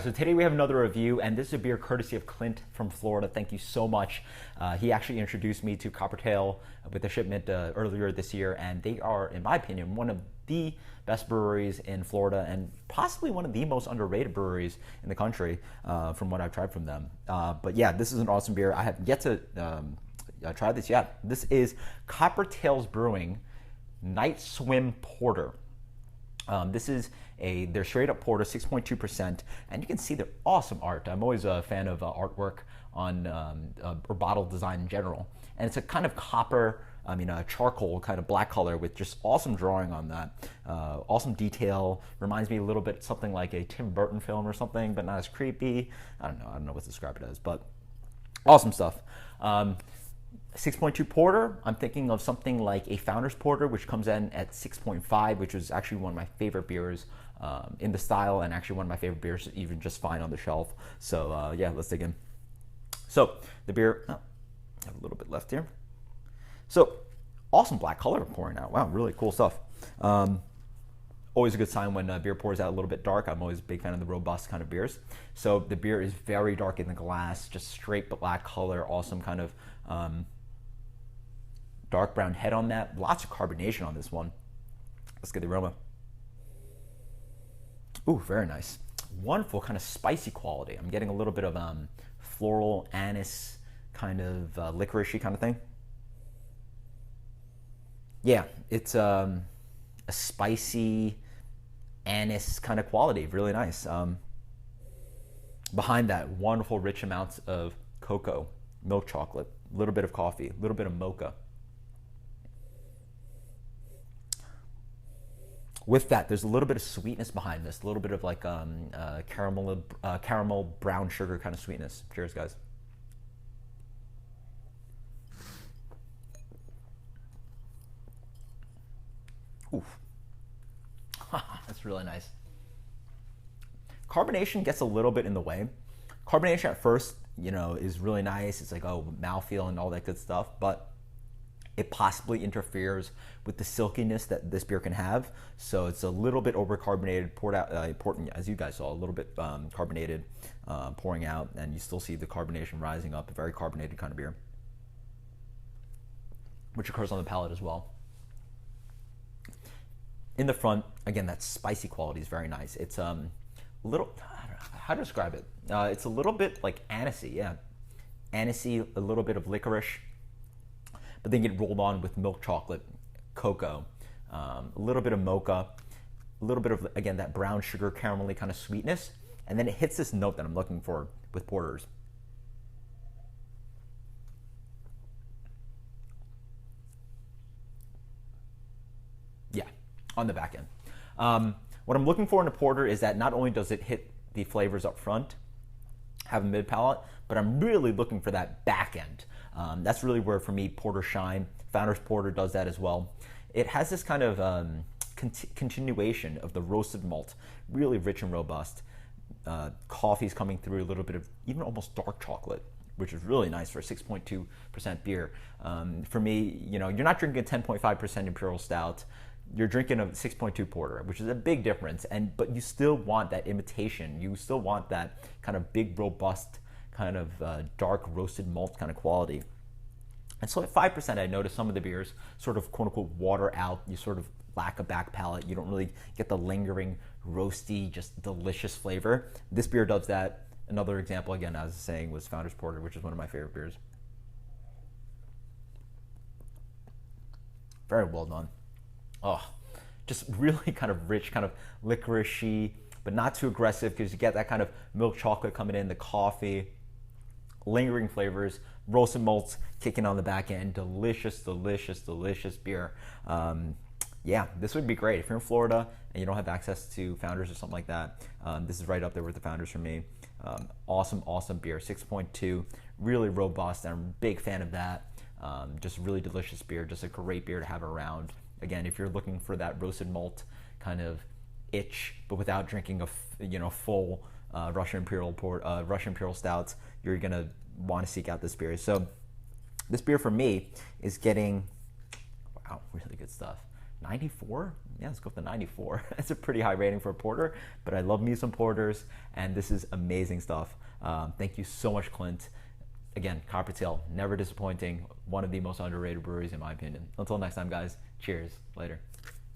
So today we have another review, and this is a beer courtesy of Clint from Florida. Thank you so much. He actually introduced me to Coppertail with a shipment earlier this year, and they are, in my opinion, one of the best breweries in Florida and possibly one of the most underrated breweries in the country from what I've tried from them. But yeah, this is an awesome beer. I have yet to try this yet. This is Coppertail's Brewing Night Swim Porter. This is their straight up porter, 6.2%, and you can see their awesome art. I'm always a fan of artwork on or bottle design in general, and it's a kind of charcoal kind of black color with just awesome drawing on that, awesome detail. Reminds me a little bit something like a Tim Burton film or something, but not as creepy. I don't know what to describe it as, but awesome stuff. 6.2 porter, I'm thinking of something like a Founders Porter, which comes in at 6.5, which is actually one of my favorite beers in the style, and actually one of my favorite beers even just fine on the shelf. So yeah, let's dig in. So the beer, I have a little bit left here. So awesome black color pouring out. Wow, really cool stuff. Always a good sign when beer pours out a little bit dark. I'm always a big fan of the robust kind of beers. So the beer is very dark in the glass, just straight black color, awesome kind of dark brown head on that. Lots of carbonation on this one. Let's get the aroma. Ooh, very nice. Wonderful kind of spicy quality. I'm getting a little bit of floral, anise, kind of licoricey kind of thing. Yeah, it's a spicy anise kind of quality. Really nice. Behind that, wonderful rich amounts of cocoa, milk chocolate, a little bit of coffee, a little bit of mocha. With that, there's a little bit of sweetness behind this, a little bit of like caramel brown sugar kind of sweetness. Cheers, guys. Oof. That's really nice. Carbonation gets a little bit in the way. Carbonation at first, is really nice. It's like, oh, mouthfeel and all that good stuff, but it possibly interferes with the silkiness that this beer can have. So it's a little bit overcarbonated, poured out, as you guys saw, a little bit carbonated, pouring out, and you still see the carbonation rising up. A very carbonated kind of beer, which occurs on the palate as well. In the front, again, that spicy quality is very nice. It's a little, I don't know how to describe it. It's a little bit like anisey, yeah. Anisey, a little bit of licorice, but then get rolled on with milk chocolate, cocoa, a little bit of mocha, a little bit of, again, that brown sugar caramelly kind of sweetness, and then it hits this note that I'm looking for with porters. Yeah, on the back end. What I'm looking for in a porter is that not only does it hit the flavors up front, have a mid palate, but I'm really looking for that back end. That's really where, for me, porters shine. Founders Porter does that as well. It has this kind of continuation of the roasted malt, really rich and robust. Coffee's coming through, a little bit of even almost dark chocolate, which is really nice for a 6.2% beer. For me, you're not drinking a 10.5% Imperial Stout. You're drinking a 6.2 porter, which is a big difference. But you still want that imitation. You still want that kind of big, robust, kind of dark roasted malt kind of quality. And so at 5%, I noticed some of the beers sort of quote unquote water out. You sort of lack a back palate. You don't really get the lingering, roasty, just delicious flavor. This beer does that. Another example, again, as I was saying, was Founders Porter, which is one of my favorite beers. Very well done. Oh, just really kind of rich, kind of licoricey, but not too aggressive, because you get that kind of milk chocolate coming in, the coffee, lingering flavors, roasted malts kicking on the back end. Delicious, delicious, delicious beer. Yeah, this would be great. If you're in Florida and you don't have access to Founders or something like that, this is right up there with the Founders for me. Awesome, awesome beer. 6.2, really robust, and I'm a big fan of that. Just really delicious beer, just a great beer to have around. Again, if you're looking for that roasted malt kind of itch, but without drinking a full Russian Imperial Stouts, you're gonna want to seek out this beer. So this beer for me is getting, wow, really good stuff. 94, yeah, let's go with the 94. That's a pretty high rating for a porter, but I love me some porters, and this is amazing stuff. Thank you so much, Clint. Again, Coppertail, never disappointing. One of the most underrated breweries in my opinion. Until next time, guys. Cheers. Later.